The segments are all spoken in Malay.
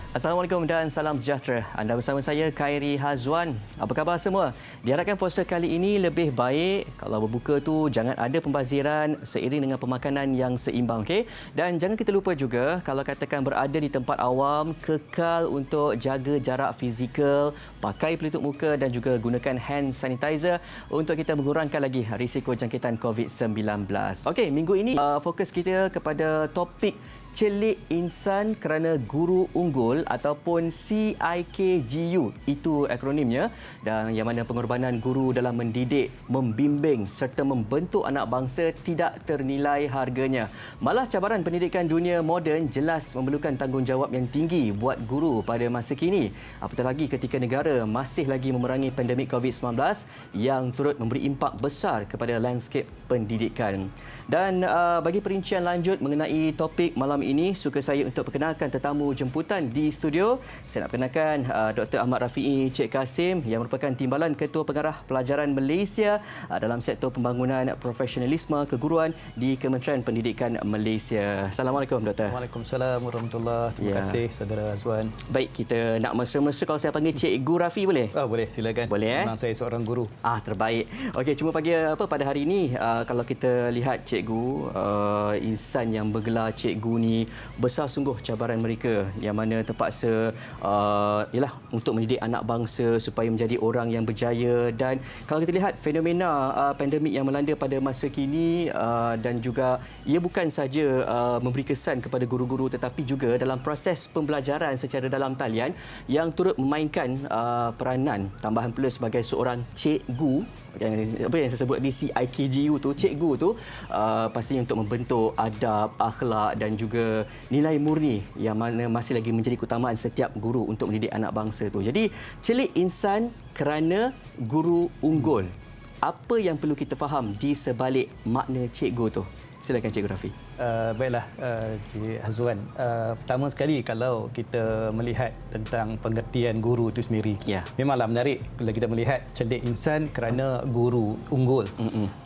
Assalamualaikum dan salam sejahtera. Anda bersama saya, Khairi Hazwan. Apa khabar semua? Diharapkan puasa kali ini lebih baik. Kalau berbuka tu jangan ada pembaziran seiring dengan pemakanan yang seimbang. Okay? Dan jangan kita lupa juga, kalau katakan berada di tempat awam, kekal untuk jaga jarak fizikal, pakai pelitup muka dan juga gunakan hand sanitizer untuk kita mengurangkan lagi risiko jangkitan COVID-19. Okey, minggu ini fokus kita kepada topik celik insan kerana guru unggul ataupun CIKGU, itu akronimnya, dan yang mana pengorbanan guru dalam mendidik, membimbing serta membentuk anak bangsa tidak ternilai harganya. Malah cabaran pendidikan dunia moden jelas memerlukan tanggungjawab yang tinggi buat guru pada masa kini. Apatah lagi ketika negara masih lagi memerangi pandemik COVID-19 yang turut memberi impak besar kepada landscape pendidikan. Dan bagi perincian lanjut mengenai topik malam ini, suka saya untuk perkenalkan tetamu jemputan di studio. Saya nak perkenalkan Dr. Ahmad Rafi'i Cik Kasim yang merupakan Timbalan Ketua Pengarah Pelajaran Malaysia dalam sektor pembangunan profesionalisme keguruan di Kementerian Pendidikan Malaysia. Assalamualaikum, Doktor. Waalaikumsalam warahmatullahi. Terima kasih, Saudara Azwan. Baik, kita nak mesra-mesra kalau saya panggil Cikgu Rafi, boleh? Boleh, silakan. Boleh, memang saya seorang guru. Terbaik. Okey, cuma pagi pada hari ini, kalau kita lihat Cikgu, insan yang bergelar cikgu ni, besar sungguh cabaran mereka yang mana terpaksa ialah untuk mendidik anak bangsa supaya menjadi orang yang berjaya. Dan kalau kita lihat fenomena pandemik yang melanda pada masa kini, dan juga ia bukan saja memberi kesan kepada guru-guru tetapi juga dalam proses pembelajaran secara dalam talian yang turut memainkan peranan tambahan pula sebagai seorang cikgu yang saya sebut di CIKGU tu, cikgu tu pastinya untuk membentuk adab, akhlak dan juga nilai murni yang mana masih lagi menjadi keutamaan setiap guru untuk mendidik anak bangsa tu. Jadi celik insan kerana guru unggul. Apa yang perlu kita faham di sebalik makna cikgu tu? Silakan Cikgu Rafi. Baiklah, Cik Hazwan. Pertama sekali, kalau kita melihat tentang pengertian guru itu sendiri, memanglah menarik bila kita melihat celik insan kerana guru unggul.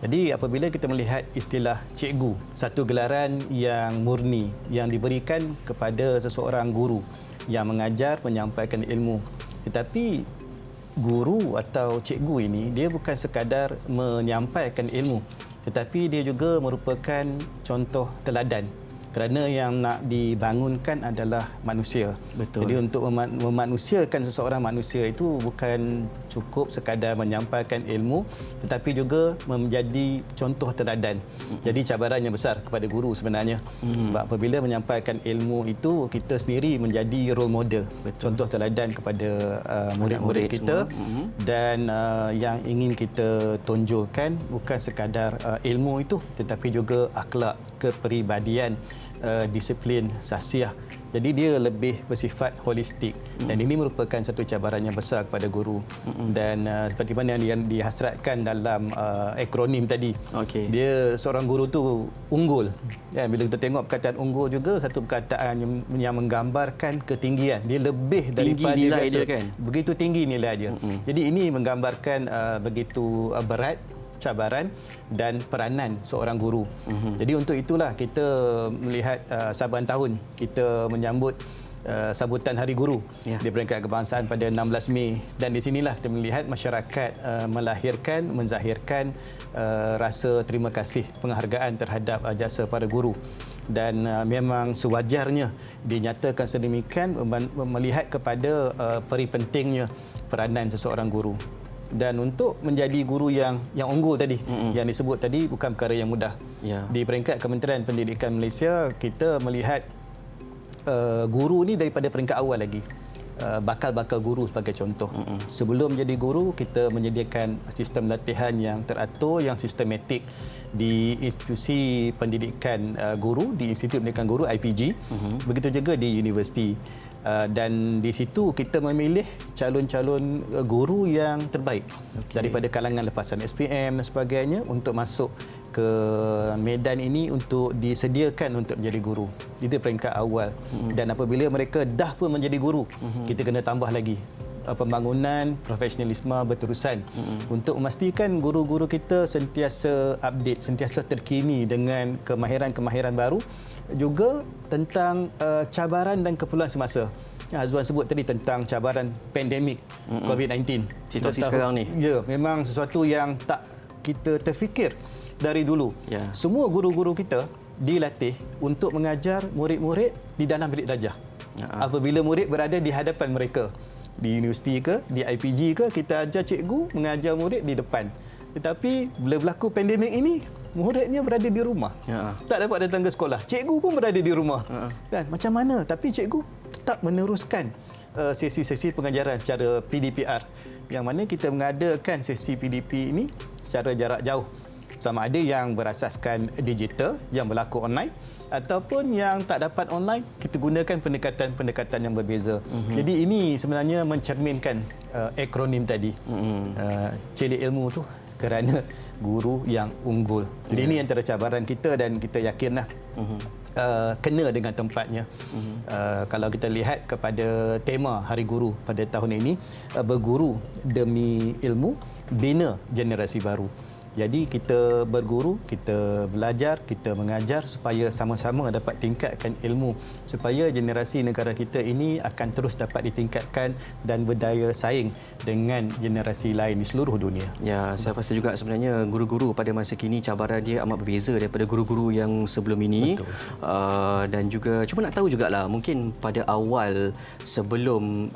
Jadi apabila kita melihat istilah cikgu, satu gelaran yang murni yang diberikan kepada seseorang guru yang mengajar, menyampaikan ilmu. Tetapi guru atau cikgu ini, dia bukan sekadar menyampaikan ilmu, tetapi dia juga merupakan contoh teladan, kerana yang nak dibangunkan adalah manusia. Betul. Jadi untuk memanusiakan seseorang manusia itu bukan cukup sekadar menyampaikan ilmu, tetapi juga menjadi contoh teladan. Jadi cabaran yang besar kepada guru sebenarnya. Sebab apabila menyampaikan ilmu itu, kita sendiri menjadi role model. Betul. Contoh teladan kepada murid-murid kita. Dan yang ingin kita tonjolkan bukan sekadar ilmu itu, tetapi juga akhlak, kepribadian, disiplin, sasiah. Jadi dia lebih bersifat holistik, dan ini merupakan satu cabaran yang besar kepada guru. Dan seperti mana yang dihasratkan dalam akronim tadi, dia seorang guru tu unggul. Ya, bila kita tengok perkataan unggul juga satu perkataan yang menggambarkan ketinggian. Dia lebih daripada nilai biasa. Dia kan? Begitu tinggi nilai dia. Jadi ini menggambarkan begitu berat cabaran dan peranan seorang guru. Jadi untuk itulah kita melihat saban tahun kita menyambut sambutan Hari Guru di peringkat kebangsaan pada 16 Mei, dan di sinilah kita melihat masyarakat menzahirkan rasa terima kasih, penghargaan terhadap jasa para guru. Dan memang sewajarnya dinyatakan sedemikian melihat kepada peri pentingnya peranan seseorang guru. Dan untuk menjadi guru yang unggul tadi, yang disebut tadi, bukan perkara yang mudah. Di peringkat Kementerian Pendidikan Malaysia, kita melihat guru ni daripada peringkat awal lagi. Bakal-bakal guru sebagai contoh. Sebelum menjadi guru, kita menyediakan sistem latihan yang teratur, yang sistematik di institusi pendidikan guru, di Institut Pendidikan Guru IPG, begitu juga di universiti. Dan di situ kita memilih calon-calon guru yang terbaik daripada kalangan lepasan SPM dan sebagainya untuk masuk ke medan ini untuk disediakan untuk menjadi guru. Itu peringkat awal. Dan apabila mereka dah pun menjadi guru, kita kena tambah lagi pembangunan profesionalisme berterusan untuk memastikan guru-guru kita sentiasa update, sentiasa terkini dengan kemahiran-kemahiran baru, juga tentang cabaran dan keperluan semasa. yang Azwan sebut tadi tentang cabaran pandemik COVID-19. Situasi sekarang ni. Ya, memang sesuatu yang tak kita terfikir dari dulu. Ya. Semua guru-guru kita dilatih untuk mengajar murid-murid di dalam bilik darjah. Apabila murid berada di hadapan mereka, di universiti ke, di IPG ke, kita ajar cikgu mengajar murid di depan. Tetapi bila berlaku pandemik ini, muridnya berada di rumah. Tak dapat datang ke sekolah. Cikgu pun berada di rumah. Kan? Macam mana? Tapi cikgu tetap meneruskan sesi-sesi pengajaran secara PDPR. Yang mana kita mengadakan sesi PDP ini secara jarak jauh. Sama ada yang berasaskan digital, yang berlaku online, ataupun yang tak dapat online, kita gunakan pendekatan-pendekatan yang berbeza. Jadi ini sebenarnya mencerminkan akronim tadi. Celik ilmu tu kerana guru yang unggul. Jadi ini antara cabaran kita dan kita yakinlah kena dengan tempatnya. Kalau kita lihat kepada tema Hari Guru pada tahun ini, berguru demi ilmu, bina generasi baru. Jadi kita berguru, kita belajar, kita mengajar supaya sama-sama dapat tingkatkan ilmu, supaya generasi negara kita ini akan terus dapat ditingkatkan dan berdaya saing dengan generasi lain di seluruh dunia. Ya, saya pasti juga sebenarnya guru-guru pada masa kini cabaran dia amat berbeza daripada guru-guru yang sebelum ini. Dan juga cuba nak tahu jugalah, mungkin pada awal sebelum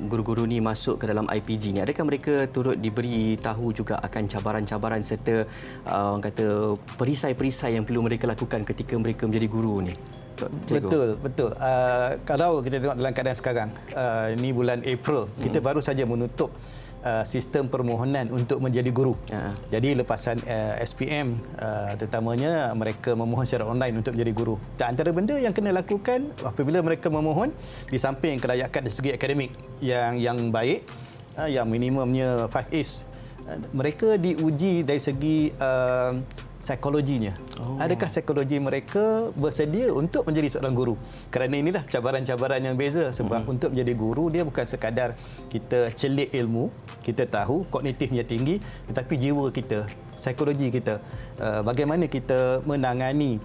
guru-guru ni masuk ke dalam IPG ni, adakah mereka turut diberi tahu juga akan cabaran-cabaran serta orang kata perisai-perisai yang perlu mereka lakukan ketika mereka menjadi guru ni? Betul. Kalau kita tengok dalam keadaan sekarang, ini bulan April, kita baru saja menutup sistem permohonan untuk menjadi guru. Jadi lepasan SPM terutamanya mereka memohon secara online untuk menjadi guru. Dan antara benda yang kena lakukan apabila mereka memohon, di samping kelayakan dari segi akademik yang baik, yang minimumnya 5 A's, mereka diuji dari segi psikologinya. Adakah psikologi mereka bersedia untuk menjadi seorang guru? Kerana inilah cabaran-cabaran yang beza. Sebab untuk menjadi guru, dia bukan sekadar kita celik ilmu, kita tahu kognitifnya tinggi, tetapi jiwa kita, psikologi kita, bagaimana kita menangani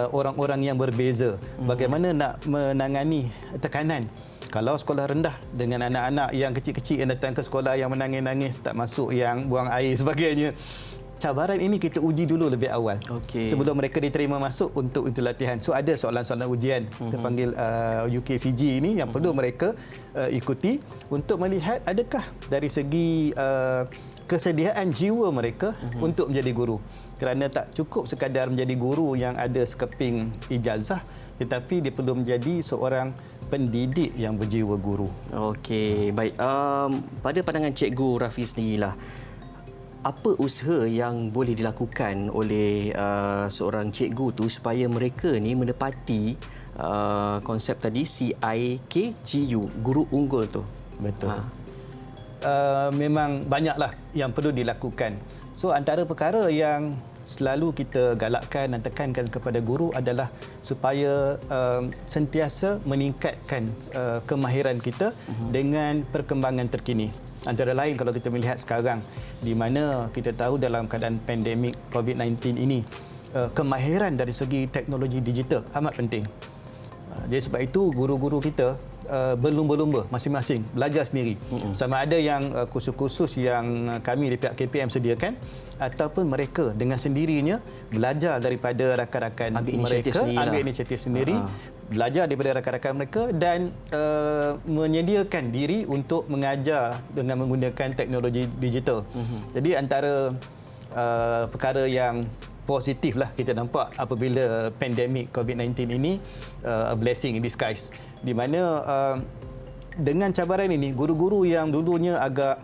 orang-orang yang berbeza, bagaimana nak menangani tekanan. Kalau sekolah rendah dengan anak-anak yang kecil-kecil yang datang ke sekolah yang menangis-nangis, tak masuk, yang buang air sebagainya. Cabaran ini kita uji dulu lebih awal. Sebelum mereka diterima masuk untuk latihan. So ada soalan-soalan ujian, kita panggil UKCG ini yang perlu mereka ikuti untuk melihat adakah dari segi kesediaan jiwa mereka untuk menjadi guru. Kerana tak cukup sekadar menjadi guru yang ada sekeping ijazah, tetapi dia perlu menjadi seorang pendidik yang berjiwa guru. Okey, baik. Pada pandangan Cikgu Rafi sendirilah, apa usaha yang boleh dilakukan oleh seorang cikgu tu supaya mereka ni menepati konsep tadi CIKGU, guru unggul tu? Betul. Memang banyaklah yang perlu dilakukan. So antara perkara yang selalu kita galakkan dan tekankan kepada guru adalah supaya sentiasa meningkatkan kemahiran kita dengan perkembangan terkini. Antara lain kalau kita melihat sekarang di mana kita tahu dalam keadaan pandemik COVID-19 ini, kemahiran dari segi teknologi digital amat penting. Jadi sebab itu guru-guru kita berlumba-lumba masing-masing belajar sendiri. Sama ada yang kursus-kursus yang kami di pihak KPM sediakan, ataupun mereka dengan sendirinya belajar daripada rakan-rakan mereka, ambil inisiatif sendiri, belajar daripada rakan-rakan mereka dan menyediakan diri untuk mengajar dengan menggunakan teknologi digital. Jadi antara perkara yang positif lah kita nampak apabila pandemik COVID-19 ini a blessing in disguise, di mana dengan cabaran ini guru-guru yang dulunya agak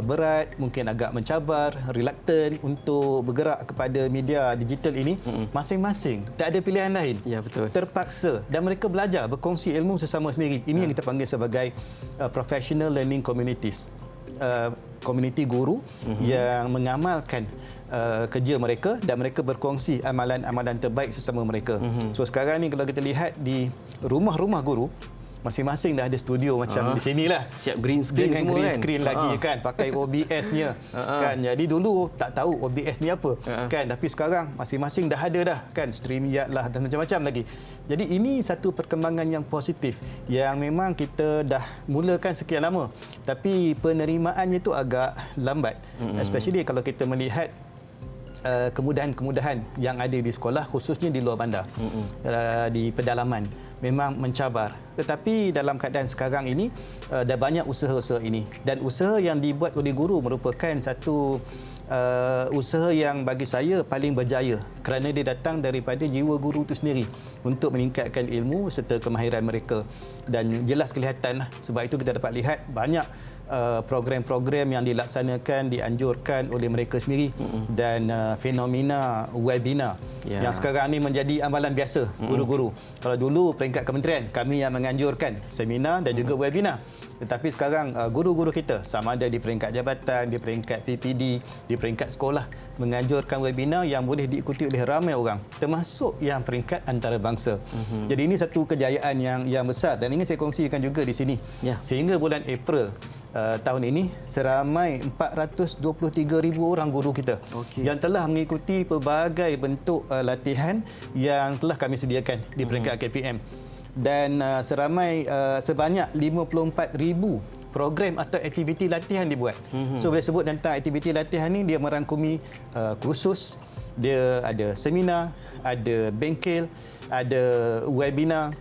berat, mungkin agak mencabar, reluctant untuk bergerak kepada media digital ini, masing-masing tak ada pilihan lain. Ya, betul. Terpaksa dan mereka belajar berkongsi ilmu sesama sendiri. Ini yang kita panggil sebagai professional learning communities. Komuniti guru yang mengamalkan kerja mereka dan mereka berkongsi amalan-amalan terbaik sesama mereka. So sekarang ni kalau kita lihat di rumah-rumah guru, masing-masing dah ada studio macam di sinilah. Siap green screen dengan semua green kan. screen lagi kan, pakai OBS-nya kan. Jadi dulu tak tahu OBS ni apa kan, tapi sekarang masing-masing dah ada dah kan, StreamYard lah dan macam-macam lagi. Jadi ini satu perkembangan yang positif yang memang kita dah mulakan sekian lama, tapi penerimaannya itu agak lambat, especially kalau kita melihat kemudahan-kemudahan yang ada di sekolah, khususnya di luar bandar, di pedalaman, memang mencabar. Tetapi dalam keadaan sekarang ini, dah banyak usaha-usaha ini, dan usaha yang dibuat oleh guru merupakan satu usaha yang bagi saya paling berjaya, kerana dia datang daripada jiwa guru itu sendiri untuk meningkatkan ilmu serta kemahiran mereka. Dan jelas kelihatan, sebab itu kita dapat lihat banyak program-program yang dilaksanakan, dianjurkan oleh mereka sendiri, dan fenomena webinar yang sekarang ini menjadi amalan biasa guru-guru. Kalau dulu peringkat kementerian, kami yang menganjurkan seminar dan juga webinar. Tetapi sekarang guru-guru kita, sama ada di peringkat jabatan, di peringkat PPD, di peringkat sekolah, menganjurkan webinar yang boleh diikuti oleh ramai orang, termasuk yang peringkat antarabangsa. Jadi ini satu kejayaan yang besar, dan ini saya kongsikan juga di sini. Sehingga bulan April tahun ini, seramai 423,000 orang guru kita yang telah mengikuti pelbagai bentuk latihan yang telah kami sediakan di peringkat KPM. Dan sebanyak 54,000 program atau aktiviti latihan dibuat. So boleh sebut tentang aktiviti latihan ni, dia merangkumi kursus, dia ada seminar, ada bengkel, ada webinar,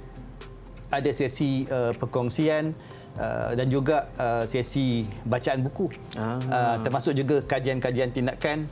ada sesi perkongsian, dan juga sesi bacaan buku, termasuk juga kajian-kajian tindakan,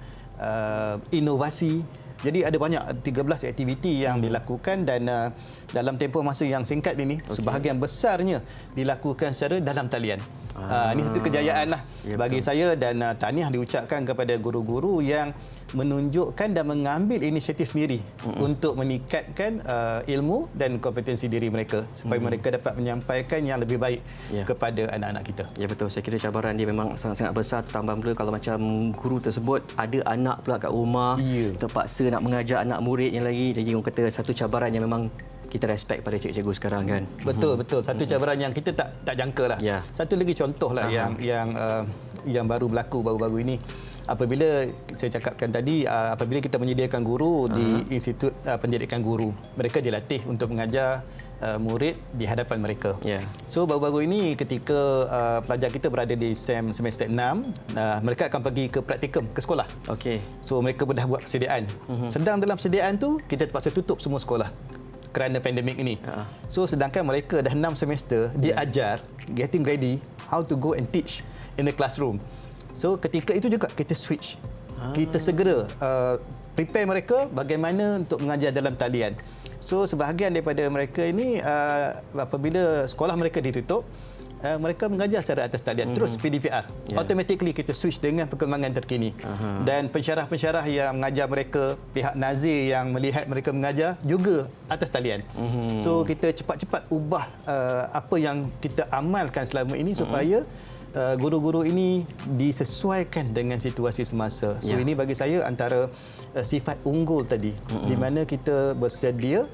inovasi. Jadi ada banyak 13 aktiviti yang dilakukan, dan dalam tempoh masa yang singkat ini, sebahagian besarnya dilakukan secara dalam talian. Ini satu kejayaan lah bagi saya, dan tahniah diucapkan kepada guru-guru yang menunjukkan dan mengambil inisiatif sendiri untuk meningkatkan ilmu dan kompetensi diri mereka, supaya mereka dapat menyampaikan yang lebih baik kepada anak-anak kita. Ya betul, saya kira cabaran dia memang sangat-sangat besar, tambah pula kalau macam guru tersebut ada anak pula kat rumah, terpaksa nak mengajar anak muridnya lagi. Jadi orang kata satu cabaran yang memang kita respect pada cikgu-cikgu sekarang kan. Betul. Satu cabaran yang kita tak jangka lah. Satu lagi contoh lah yang baru berlaku baru-baru ini. Apabila saya cakapkan tadi, apabila kita menyediakan guru di Institut Pendidikan Guru, mereka dilatih untuk mengajar murid di hadapan mereka. So baru-baru ini ketika pelajar kita berada di semester 6, mereka akan pergi ke praktikum ke sekolah. So mereka dah buat persediaan. Sedang dalam persediaan tu, kita terpaksa tutup semua sekolah kerana pandemik ini. So sedangkan mereka dah 6 semester diajar, getting ready how to go and teach in the classroom. So ketika itu juga kita switch. Kita segera prepare mereka bagaimana untuk mengajar dalam talian. So sebahagian daripada mereka ini apabila sekolah mereka ditutup, mereka mengajar secara atas talian, terus PDPR. Automatically kita switch dengan perkembangan terkini. Dan pensyarah-pensyarah yang mengajar mereka, pihak nazir yang melihat mereka mengajar juga atas talian. So kita cepat-cepat ubah apa yang kita amalkan selama ini supaya guru-guru ini disesuaikan dengan situasi semasa. So ini bagi saya antara sifat unggul tadi, di mana kita bersedia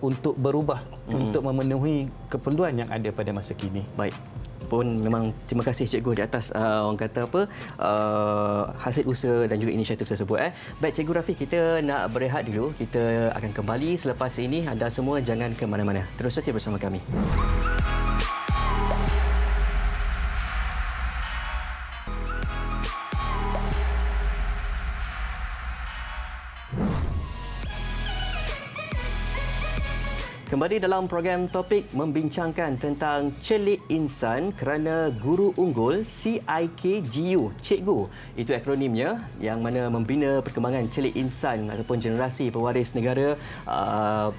untuk berubah, untuk memenuhi keperluan yang ada pada masa kini. Baik. Pun memang terima kasih cikgu di atas orang kata apa hasil usaha dan juga inisiatif tersebut. Baik Cikgu Rafi, kita nak berehat dulu. Kita akan kembali selepas ini. Anda semua jangan ke mana-mana. Terus setia bersama kami. Kembali dalam program Topik, membincangkan tentang Celik Insan kerana Guru Unggul CIKGU. Cikgu, itu akronimnya, yang mana membina perkembangan celik insan ataupun generasi pewaris negara,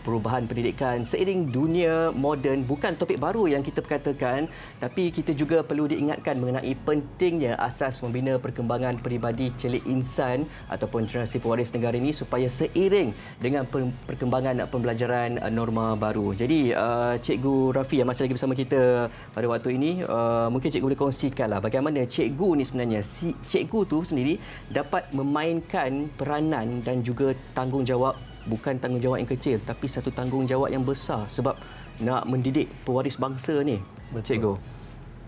perubahan pendidikan seiring dunia moden. Bukan topik baru yang kita perkatakan, tapi kita juga perlu diingatkan mengenai pentingnya asas membina perkembangan peribadi celik insan ataupun generasi pewaris negara ini supaya seiring dengan perkembangan pembelajaran norma baru. Jadi Cikgu Rafi yang masih lagi bersama kita pada waktu ini, mungkin cikgu boleh kongsikanlah bagaimana cikgu ni sebenarnya, cikgu tu sendiri dapat memainkan peranan dan juga tanggungjawab, bukan tanggungjawab yang kecil tapi satu tanggungjawab yang besar, sebab nak mendidik pewaris bangsa ni, cikgu?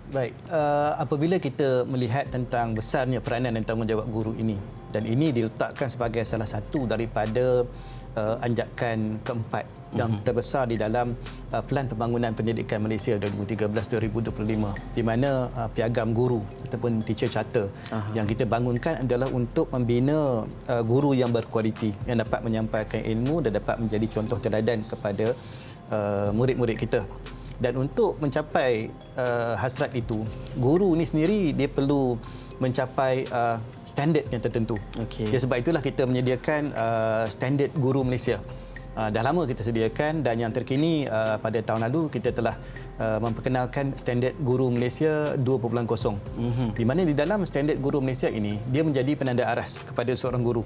Baik, apabila kita melihat tentang besarnya peranan dan tanggungjawab guru ini, dan ini diletakkan sebagai salah satu daripada anjakan keempat yang terbesar di dalam Pelan Pembangunan Pendidikan Malaysia 2013-2025, di mana piagam guru ataupun teacher charter yang kita bangunkan adalah untuk membina guru yang berkualiti, yang dapat menyampaikan ilmu dan dapat menjadi contoh teladan kepada murid-murid kita. Dan untuk mencapai hasrat itu, guru ni sendiri dia perlu mencapai standard yang tertentu. Okey. Ya, sebab itulah kita menyediakan standard guru Malaysia. Dah lama kita sediakan, dan yang terkini pada tahun lalu kita telah memperkenalkan standard guru Malaysia 2.0. Di mana di dalam standard guru Malaysia ini, dia menjadi penanda aras kepada seorang guru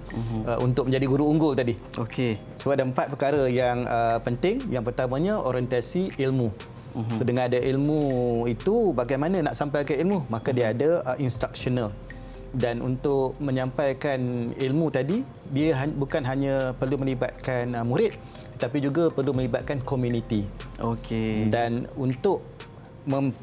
untuk menjadi guru unggul tadi. Okey. So ada 4 perkara yang penting. Yang pertamanya orientasi ilmu. So dengan ada ilmu itu, bagaimana nak sampai ke ilmu? Maka dia ada instructional. Dan untuk menyampaikan ilmu tadi, dia bukan hanya perlu melibatkan murid, tetapi juga perlu melibatkan community. Okey. Dan untuk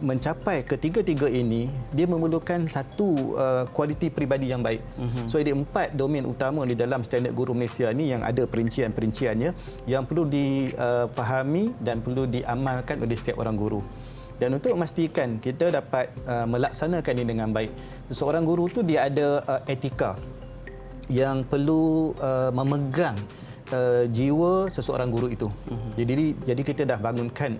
mencapai ketiga-tiga ini, dia memerlukan satu kualiti peribadi yang baik. So ada 4 domain utama di dalam standard guru Malaysia ni yang ada perincian-perinciannya yang perlu difahami dan perlu diamalkan oleh setiap orang guru. Dan untuk memastikan kita dapat melaksanakan ini dengan baik, seorang guru tu dia ada etika yang perlu memegang jiwa seseorang guru itu. Jadi kita dah bangunkan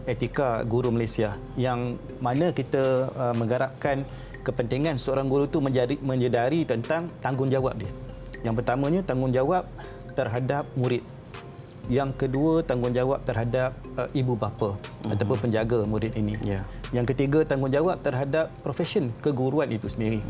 etika guru Malaysia yang mana kita menggarapkan kepentingan seorang guru itu menyedari tentang tanggungjawab dia. Yang pertamanya tanggungjawab terhadap murid. Yang kedua tanggungjawab terhadap ibu bapa ataupun penjaga murid ini. Yang ketiga tanggungjawab terhadap profesion keguruan itu sendiri.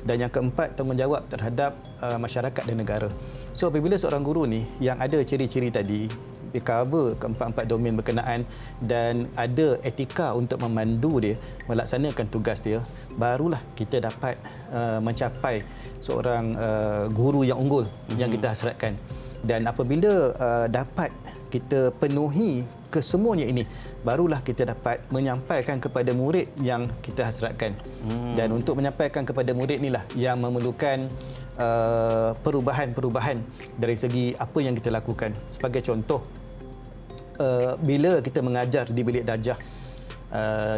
Dan yang keempat tanggungjawab terhadap masyarakat dan negara. So apabila seorang guru ni yang ada ciri-ciri tadi, dia cover keempat-empat domain berkenaan dan ada etika untuk memandu dia melaksanakan tugas dia, barulah kita dapat mencapai seorang guru yang unggul yang kita hasratkan. Dan apabila dapat kita penuhi kesemuanya ini, barulah kita dapat menyampaikan kepada murid yang kita hasratkan. Dan untuk menyampaikan kepada murid inilah yang memerlukan perubahan-perubahan dari segi apa yang kita lakukan. Sebagai contoh, bila kita mengajar di bilik darjah,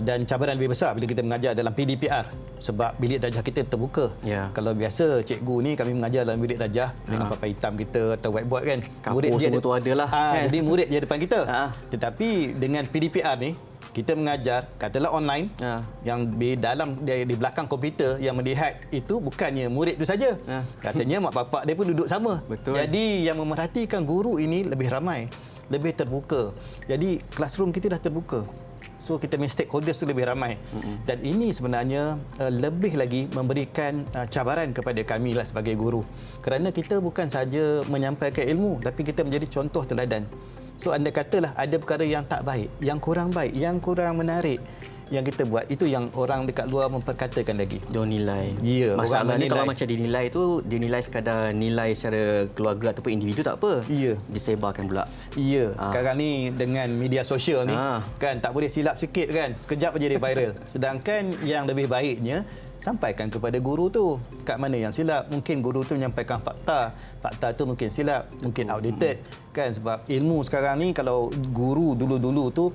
dan cabaran lebih besar bila kita mengajar dalam PDPR, sebab bilik darjah kita terbuka. Kalau biasa cikgu ni kami mengajar dalam bilik darjah dengan papan hitam kita atau whiteboard kan, murid semua tu adalah kan? Jadi murid dia depan kita. Tetapi dengan PDPR ni kita mengajar katalah online, yang di belakang komputer yang melihat itu bukannya murid itu saja. Rasanya mak bapak dia pun duduk sama. Betul. Jadi yang memerhatikan guru ini lebih ramai, lebih terbuka. Jadi classroom kita dah terbuka. So kita punya stakeholders tu lebih ramai. Dan ini sebenarnya lebih lagi memberikan cabaran kepada kami lah sebagai guru. Kerana kita bukan saja menyampaikan ilmu, tapi kita menjadi contoh teladan. So anda katalah ada perkara yang tak baik, yang kurang baik, yang kurang menarik yang kita buat, itu yang orang dekat luar memperkatakan lagi. Diorang nilai. Ya, masalahnya kalau macam dinilai tu, dinilai sekadar nilai secara keluarga ataupun individu tak apa. Ya. Disebarkan pula. Ya, sekarang ni dengan media sosial ni kan tak boleh silap sikit kan, sekejap aja dia viral. Sedangkan yang lebih baiknya sampaikan kepada guru tu kat mana yang silap. Mungkin guru tu menyampaikan fakta tu mungkin silap, mungkin outdated kan, sebab ilmu sekarang ni kalau guru dulu-dulu tu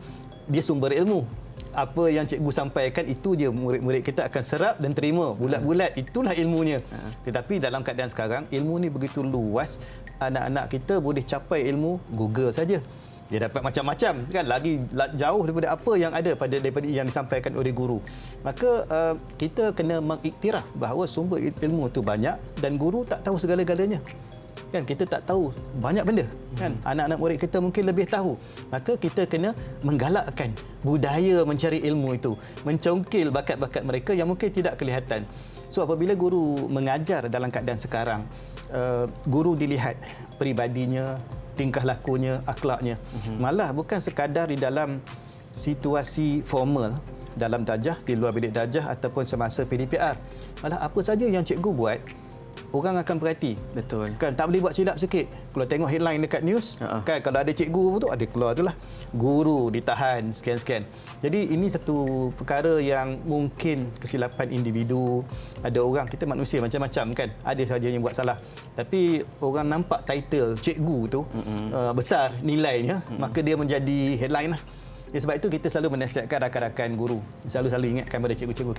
dia sumber ilmu. Apa yang cikgu sampaikan itu je murid-murid kita akan serap dan terima bulat-bulat, itulah ilmunya. Tetapi dalam keadaan sekarang ilmu ni begitu luas, anak-anak kita boleh capai ilmu Google saja. Dia dapat macam-macam kan, lagi jauh daripada apa yang ada daripada yang disampaikan oleh guru. Maka kita kena mengiktiraf bahawa sumber ilmu itu banyak dan guru tak tahu segala-galanya. Kan kita tak tahu banyak benda kan, anak-anak murid kita mungkin lebih tahu. Maka kita kena menggalakkan budaya mencari ilmu itu, mencongkil bakat-bakat mereka yang mungkin tidak kelihatan. So apabila guru mengajar dalam keadaan sekarang, guru dilihat peribadinya, tingkah lakunya, akhlaknya. Malah bukan sekadar di dalam situasi formal dalam darjah, di luar bilik darjah ataupun semasa PDPR. Malah apa saja yang cikgu buat, orang akan berhati. Betul. Kan tak boleh buat silap sikit. Kalau tengok headline dekat news, kan kalau ada cikgu tu ada keluar itulah guru ditahan sekian-sekian. Jadi ini satu perkara yang mungkin kesilapan individu. Ada orang, kita manusia macam-macam kan. Ada saja yang buat salah. Tapi orang nampak title cikgu tu besar nilainya, maka dia menjadi headline lah. Sebab itu kita selalu menasihatkan rakan-rakan guru. Selalu ingatkan pada cikgu-cikgu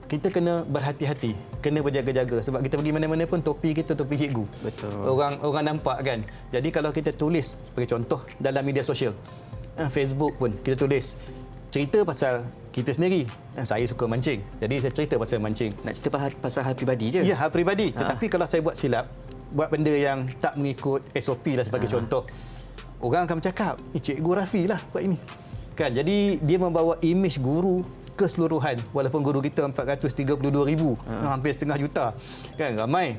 kita kena berhati-hati, kena berjaga-jaga sebab kita pergi mana-mana pun topi kita topi cikgu. Betul. Orang nampak kan. Jadi kalau kita tulis sebagai contoh dalam media sosial, Facebook pun kita tulis cerita pasal kita sendiri. Saya suka mancing. Jadi saya cerita pasal mancing. Nak cerita pasal hal peribadi je. Ya, hal peribadi. Tetapi kalau saya buat silap, buat benda yang tak mengikut SOP lah sebagai contoh, orang akan bercakap, Cikgu Rafi lah buat ini. Kan, jadi dia membawa imej guru keseluruhan, walaupun guru kita 432,000, hampir setengah juta. Kan, ramai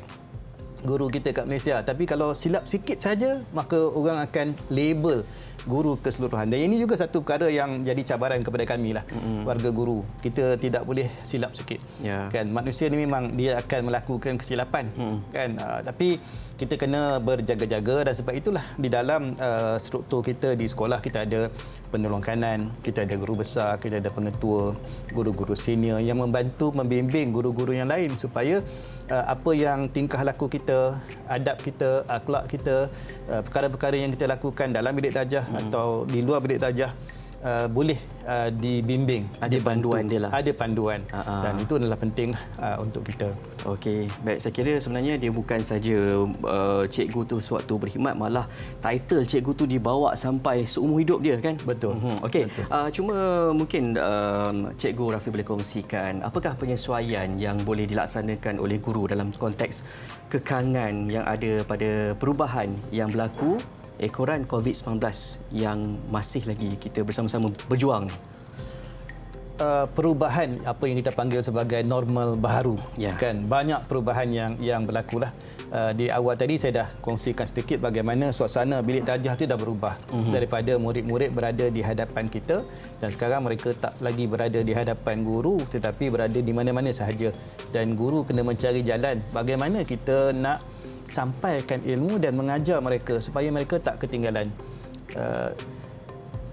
guru kita kat Malaysia. Tapi kalau silap sikit saja, maka orang akan label guru keseluruhan. Dan ini juga satu perkara yang jadi cabaran kepada kami lah, warga guru. Kita tidak boleh silap sikit. Kan, manusia ni memang dia akan melakukan kesilapan. Kan, tapi kita kena berjaga-jaga dan sebab itulah di dalam struktur kita di sekolah kita ada penolong kanan, kita ada guru besar, kita ada pengetua, guru-guru senior yang membantu membimbing guru-guru yang lain supaya apa yang tingkah laku kita, adab kita, akhlak kita, perkara-perkara yang kita lakukan dalam bilik darjah atau di luar bilik darjah boleh dibimbing. Ada panduan dia lah. Ada panduan. Dan itu adalah penting untuk kita. Okey, baik. Saya kira sebenarnya dia bukan saja cikgu tu sewaktu berkhidmat, malah title cikgu tu dibawa sampai seumur hidup dia kan? Betul. Okey, cuma mungkin Cikgu Rafi boleh kongsikan apakah penyesuaian yang boleh dilaksanakan oleh guru dalam konteks kekangan yang ada pada perubahan yang berlaku ekoran COVID-19 yang masih lagi kita bersama-sama berjuang ni? Perubahan apa yang kita panggil sebagai normal baharu, kan, banyak perubahan yang berlaku lah. Di awal tadi saya dah kongsikan sedikit bagaimana suasana bilik darjah itu dah berubah daripada murid-murid berada di hadapan kita dan sekarang mereka tak lagi berada di hadapan guru tetapi berada di mana-mana sahaja, dan guru kena mencari jalan bagaimana kita nak sampaikan ilmu dan mengajar mereka supaya mereka tak ketinggalan.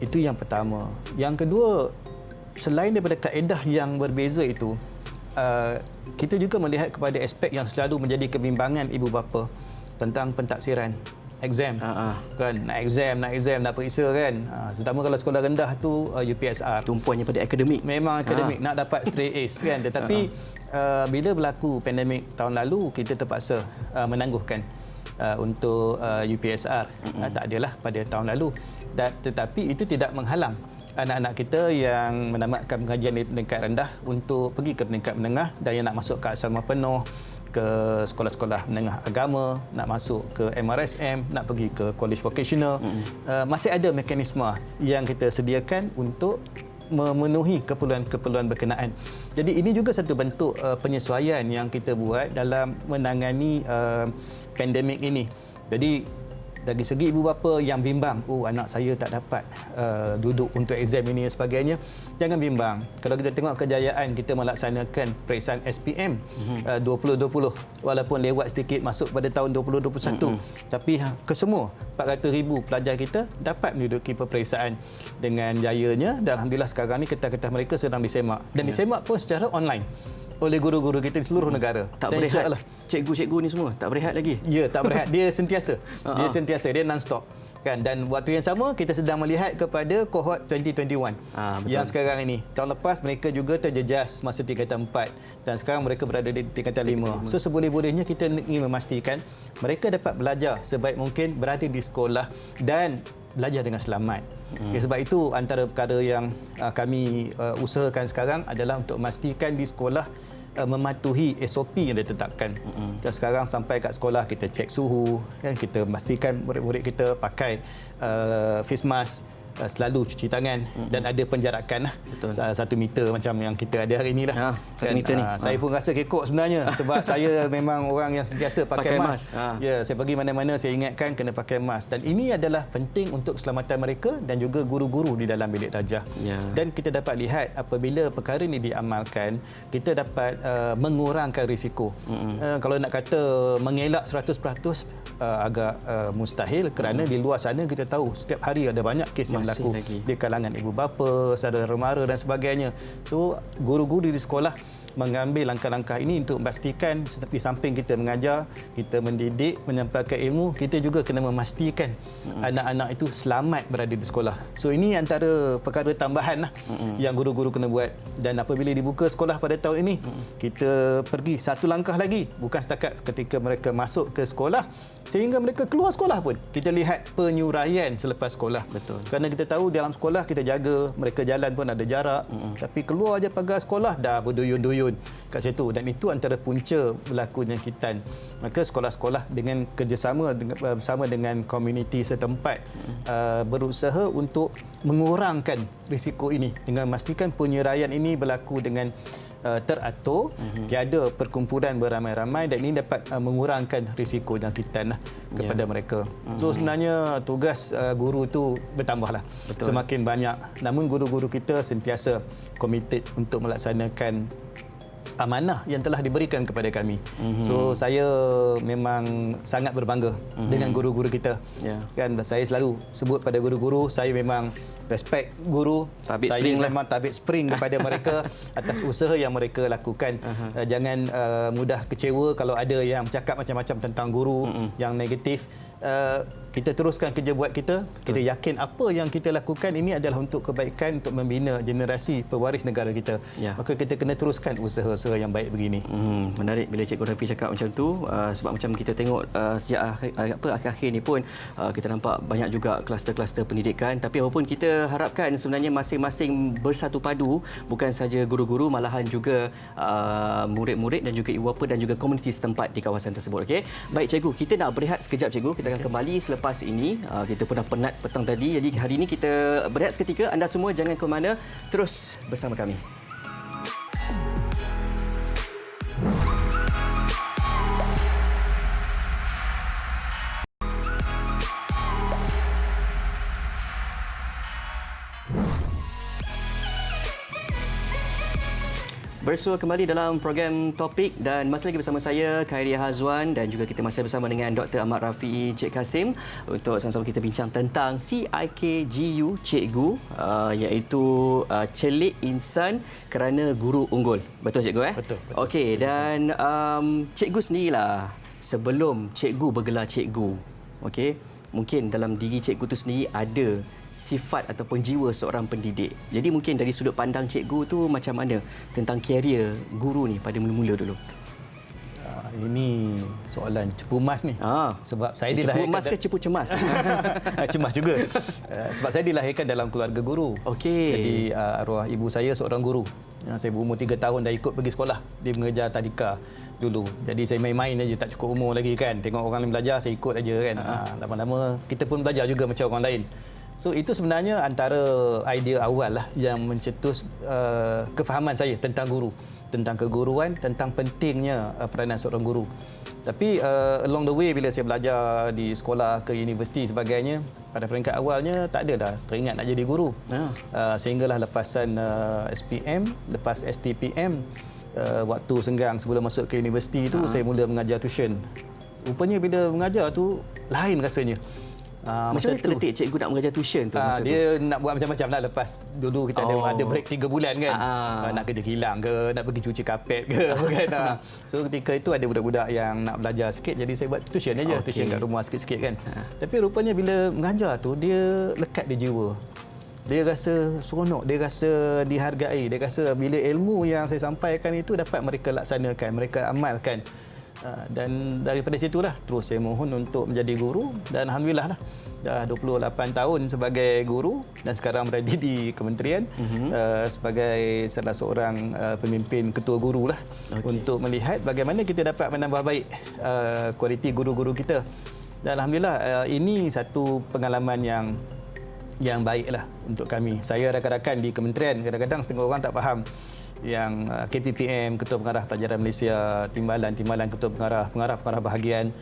Itu yang pertama. Yang kedua, selain daripada kaedah yang berbeza itu, kita juga melihat kepada aspek yang selalu menjadi kebimbangan ibu bapa tentang pentaksiran exam. Kan, nak exam, nak periksa kan. Terutama kalau sekolah rendah tu UPSR. Tumpuannya pada akademik. Memang akademik nak dapat straight A's kan. Tetapi bila berlaku pandemik tahun lalu, kita terpaksa menangguhkan untuk UPSR. Tak adalah pada tahun lalu. Tetapi itu tidak menghalang anak-anak kita yang menamatkan pengajian di peringkat rendah untuk pergi ke peringkat menengah dan yang nak masuk ke asrama penuh, ke sekolah-sekolah menengah agama, nak masuk ke MRSM, nak pergi ke college vocational. Masih ada mekanisme yang kita sediakan untuk memenuhi keperluan-keperluan berkenaan. Jadi ini juga satu bentuk penyesuaian yang kita buat dalam menangani pandemik ini. Jadi dari segi ibu bapa yang bimbang, anak saya tak dapat duduk untuk exam ini dan sebagainya, jangan bimbang. Kalau kita tengok kejayaan kita melaksanakan peperiksaan SPM 2020, walaupun lewat sedikit masuk pada tahun 2021, tapi kesemua 400,000 pelajar kita dapat menduduki peperiksaan dengan jayanya, dan alhamdulillah sekarang ni ketah-ketah mereka sedang disemak dan disemak pun secara online oleh guru-guru kita di seluruh negara. Tak berehat. Cikgu-cikgu ni semua tak berehat lagi. Ya, tak berehat. Dia sentiasa. Dia non-stop. Kan? Dan waktu yang sama kita sedang melihat kepada kohort 2021 yang sekarang ini. Tahun lepas mereka juga terjejas masa tingkatan 4 dan sekarang mereka berada di tingkatan 5. So seboleh-bolehnya kita ingin memastikan mereka dapat belajar sebaik mungkin, berada di sekolah dan belajar dengan selamat. Sebab itu antara perkara yang kami usahakan sekarang adalah untuk memastikan di sekolah mematuhi SOP yang ditetapkan. Dan sekarang sampai kat sekolah kita cek suhu, kan, kita memastikan murid-murid kita pakai face mask, selalu cuci tangan dan ada penjarakan lah. 1 meter macam yang kita ada hari ini lah. 1 meter ni. Saya pun rasa kekok sebenarnya sebab saya memang orang yang sentiasa pakai mask. Ya, saya pergi mana-mana saya ingatkan kena pakai mask dan ini adalah penting untuk keselamatan mereka dan juga guru-guru di dalam bilik darjah. Dan kita dapat lihat apabila perkara ini diamalkan, kita dapat mengurangkan risiko. Kalau nak kata mengelak 100% agak mustahil kerana di luar sana kita tahu setiap hari ada banyak kes yang berlaku di kalangan ibu bapa, saudara mara dan sebagainya. So guru-guru di sekolah mengambil langkah-langkah ini untuk memastikan di samping kita mengajar, kita mendidik, menyampaikan ilmu, kita juga kena memastikan anak-anak itu selamat berada di sekolah. So ini antara perkara tambahan lah yang guru-guru kena buat. Dan apabila dibuka sekolah pada tahun ini, kita pergi satu langkah lagi, bukan setakat ketika mereka masuk ke sekolah, sehingga mereka keluar sekolah pun kita lihat penyuraian selepas sekolah. Kerana kita tahu dalam sekolah kita jaga, mereka jalan pun ada jarak, tapi keluar aja pagar sekolah dah berduyun-duyun kat situ dan itu antara punca berlakunya jangkitan. Maka sekolah-sekolah dengan kerjasama bersama dengan komuniti setempat berusaha untuk mengurangkan risiko ini dengan memastikan penyuraian ini berlaku dengan teratur, tiada perkumpulan beramai-ramai dan ini dapat mengurangkan risiko jangkitan kepada mereka. So sebenarnya tugas guru itu bertambahlah. Semakin banyak. Namun guru-guru kita sentiasa komited untuk melaksanakan amanah yang telah diberikan kepada kami. So saya memang sangat berbangga dengan guru-guru kita. Kan saya selalu sebut pada guru-guru, saya memang respect guru. Saya memang tabik spring kepada mereka atas usaha yang mereka lakukan. Jangan mudah kecewa kalau ada yang cakap macam-macam tentang guru yang negatif. Kita teruskan kerja buat kita. Kita yakin apa yang kita lakukan ini adalah untuk kebaikan, untuk membina generasi pewaris negara kita. Maka kita kena teruskan usaha-usaha yang baik begini. Menarik bila Cikgu Rafi cakap macam tu, sebab macam kita tengok sejak akhir-akhir ni pun kita nampak banyak juga kluster-kluster pendidikan, tapi walaupun kita harapkan sebenarnya masing-masing bersatu padu, bukan saja guru-guru malahan juga murid-murid dan juga ibu bapa dan juga komuniti setempat di kawasan tersebut. Okey. Baik Cikgu, kita nak berehat sekejap Cikgu. Kita akan kembali selepas ini. Kita pun dah penat petang tadi. Jadi hari ini kita berehat seketika. Anda semua jangan ke mana. Terus bersama kami. Bersua kembali dalam program Topik dan masih lagi bersama saya Khairy Hazwan dan juga kita masih bersama dengan Dr. Ahmad Rafiee Cik Kasim untuk sama-sama kita bincang tentang CIKGU Cikgu, iaitu Celik Insan Kerana Guru Unggul. Betul Cikgu? Betul. Okey, dan Cikgu sendirilah sebelum Cikgu bergelar Cikgu, okey, mungkin dalam diri Cikgu itu sendiri ada sifat ataupun jiwa seorang pendidik. Jadi mungkin dari sudut pandang Cikgu tu macam mana tentang karier guru ni pada mula-mula dulu? Ini soalan cepu emas ni. Sebab saya dilahirkan... Cepu emas ke cepu cemas? Cemas juga. Sebab saya dilahirkan dalam keluarga guru. Jadi arwah ibu saya seorang guru. Saya berumur 3 tahun dah ikut pergi sekolah. Dia mengejar tadika dulu. Jadi saya main-main aja, tak cukup umur lagi kan. Tengok orang lain belajar, saya ikut aja kan. Lama-lama kita pun belajar juga macam orang lain. So itu sebenarnya antara idea awal lah yang mencetus kefahaman saya tentang guru, tentang keguruan, tentang pentingnya peranan seorang guru. Tapi along the way bila saya belajar di sekolah ke universiti sebagainya, pada peringkat awalnya tak ada dah teringat nak jadi guru. Sehinggalah lepasan SPM, lepas STPM, waktu senggang sebelum masuk ke universiti itu saya mula mengajar tuition. Rupanya bila mengajar tu lain rasanya. Macam mana terletik cikgu nak mengajar tuition tu? Dia nak buat macam-macam lah. Lepas dulu kita ada break 3 bulan kan. Nak kerja kilang ke, nak pergi cuci kapet ke kan. So ketika itu ada budak-budak yang nak belajar sikit, jadi saya buat tuition aja, tuition kat rumah sikit-sikit kan. Tapi rupanya bila mengajar tu dia lekat di jiwa. Dia rasa seronok, dia rasa dihargai, dia rasa bila ilmu yang saya sampaikan itu dapat mereka laksanakan, mereka amalkan. Dan daripada situlah terus saya mohon untuk menjadi guru dan alhamdulillah lah dah 28 tahun sebagai guru dan sekarang berada di kementerian sebagai salah seorang pemimpin ketua guru lah untuk melihat bagaimana kita dapat menambah baik kualiti guru-guru kita. Dan alhamdulillah ini satu pengalaman yang yang baiklah untuk kami. Saya rakan-rakan di kementerian, kadang-kadang setengah orang tak faham yang KPPM, Ketua Pengarah Pelajaran Malaysia, timbalan Ketua Pengarah bahagian,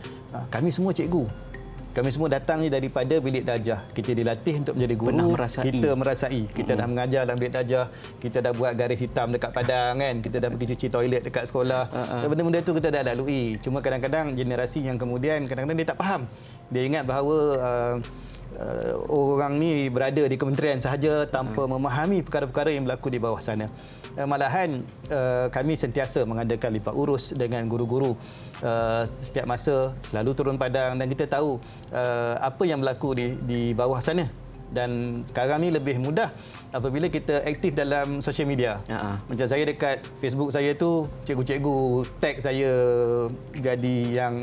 kami semua cikgu. Kami semua datang ni daripada bilik darjah. Kita dilatih untuk menjadi guru. Kita merasai. Kita dah mengajar dalam bilik darjah. Kita dah buat garis hitam dekat padang kan. Kita dah pergi cuci toilet dekat sekolah. Benda-benda tu kita dah lalui. Cuma kadang-kadang generasi yang kemudian kadang-kadang dia tak faham. Dia ingat bahawa orang ni berada di kementerian sahaja tanpa memahami perkara-perkara yang berlaku di bawah sana. Malahan kami sentiasa mengadakan lipat urus dengan guru-guru setiap masa, selalu turun padang, dan kita tahu apa yang berlaku di bawah sana. Dan sekarang ni lebih mudah apabila kita aktif dalam social media. Macam saya dekat Facebook saya tu, cikgu-cikgu tag saya jadi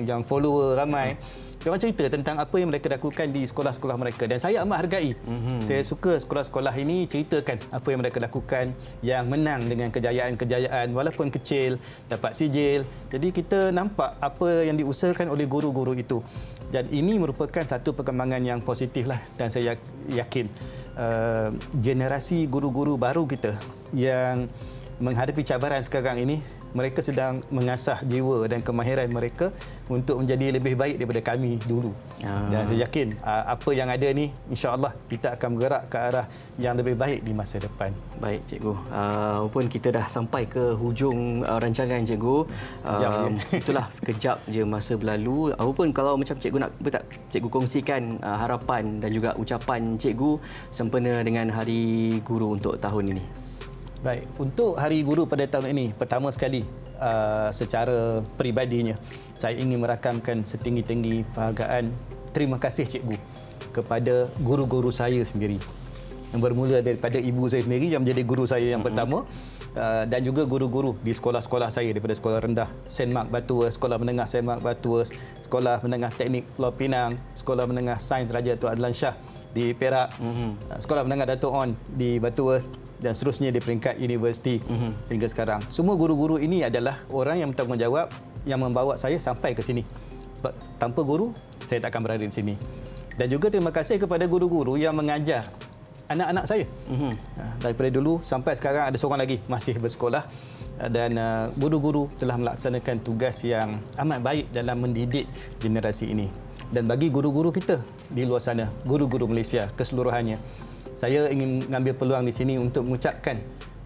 yang follower ramai. Dia cerita tentang apa yang mereka lakukan di sekolah-sekolah mereka, dan saya amat hargai. Saya suka sekolah-sekolah ini ceritakan apa yang mereka lakukan, yang menang dengan kejayaan-kejayaan walaupun kecil, dapat sijil. Jadi kita nampak apa yang diusahakan oleh guru-guru itu. Dan ini merupakan satu perkembangan yang positif lah, dan saya yakin generasi guru-guru baru kita yang menghadapi cabaran sekarang ini, mereka sedang mengasah jiwa dan kemahiran mereka untuk menjadi lebih baik daripada kami dulu. Dan saya yakin apa yang ada ni, insya-Allah kita akan bergerak ke arah yang lebih baik di masa depan. Baik cikgu. Walaupun kita dah sampai ke hujung rancangan cikgu. Itulah sekejap je masa berlalu. Walaupun kalau macam cikgu nak cikgu kongsikan harapan dan juga ucapan cikgu sempena dengan Hari Guru untuk tahun ini. Baik, untuk Hari Guru pada tahun ini, pertama sekali secara peribadinya, saya ingin merakamkan setinggi-tinggi penghargaan terima kasih cikgu kepada guru-guru saya sendiri. Yang bermula daripada ibu saya sendiri yang menjadi guru saya yang pertama, dan juga guru-guru di sekolah-sekolah saya, daripada sekolah rendah St. Mark Batuas, sekolah menengah St. Mark Batuas, sekolah menengah teknik Pulau Pinang, sekolah menengah sains Raja Tun Adlan Shah di Perak, sekolah menengah Dato' On di Batuas, dan seterusnya di peringkat universiti sehingga sekarang. Semua guru-guru ini adalah orang yang bertanggungjawab yang membawa saya sampai ke sini. Sebab tanpa guru, saya tak akan berada di sini. Dan juga terima kasih kepada guru-guru yang mengajar anak-anak saya. Daripada dulu sampai sekarang ada seorang lagi masih bersekolah, dan guru-guru telah melaksanakan tugas yang amat baik dalam mendidik generasi ini. Dan bagi guru-guru kita di luar sana, guru-guru Malaysia keseluruhannya, saya ingin mengambil peluang di sini untuk mengucapkan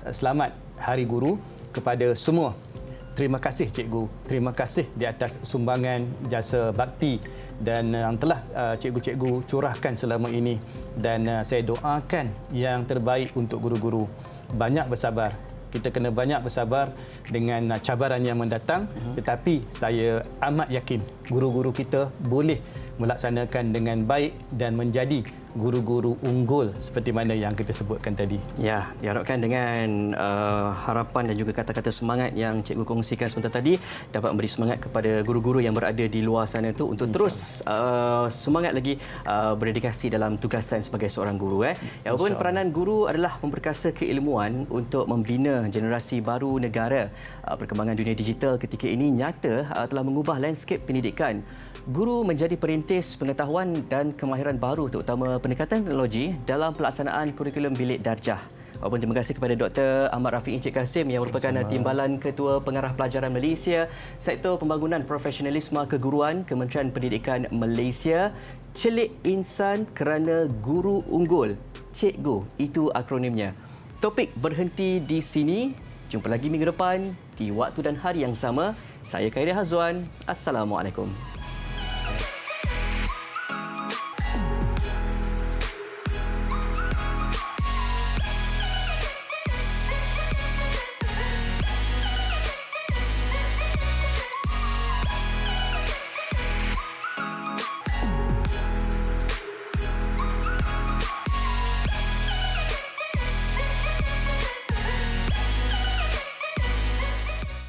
selamat Hari Guru kepada semua. Terima kasih cikgu, terima kasih di atas sumbangan jasa bakti dan yang telah cikgu-cikgu curahkan selama ini, dan saya doakan yang terbaik untuk guru-guru. Banyak bersabar. Kita kena banyak bersabar dengan cabaran yang mendatang, tetapi saya amat yakin guru-guru kita boleh melaksanakan dengan baik dan menjadi guru-guru unggul seperti mana yang kita sebutkan tadi. Ya, diharapkan dengan harapan dan juga kata-kata semangat yang cikgu kongsikan sebentar tadi dapat memberi semangat kepada guru-guru yang berada di luar sana itu untuk terus semangat lagi berdedikasi dalam tugasan sebagai seorang guru. Walaupun peranan guru adalah memperkasa keilmuan untuk membina generasi baru negara. Perkembangan dunia digital ketika ini nyata telah mengubah landscape pendidikan. Guru menjadi perintis pengetahuan dan kemahiran baru, terutama pendekatan teknologi dalam pelaksanaan kurikulum bilik darjah. Terima kasih kepada Dr. Ahmad Rafiq Encik Kasim yang merupakan Timbalan Ketua Pengarah Pelajaran Malaysia, Sektor Pembangunan Profesionalisme Keguruan, Kementerian Pendidikan Malaysia. Celik insan kerana guru unggul. Cikgu, itu akronimnya. Topik berhenti di sini. Jumpa lagi minggu depan di waktu dan hari yang sama. Saya Khairi Hazwan. Assalamualaikum.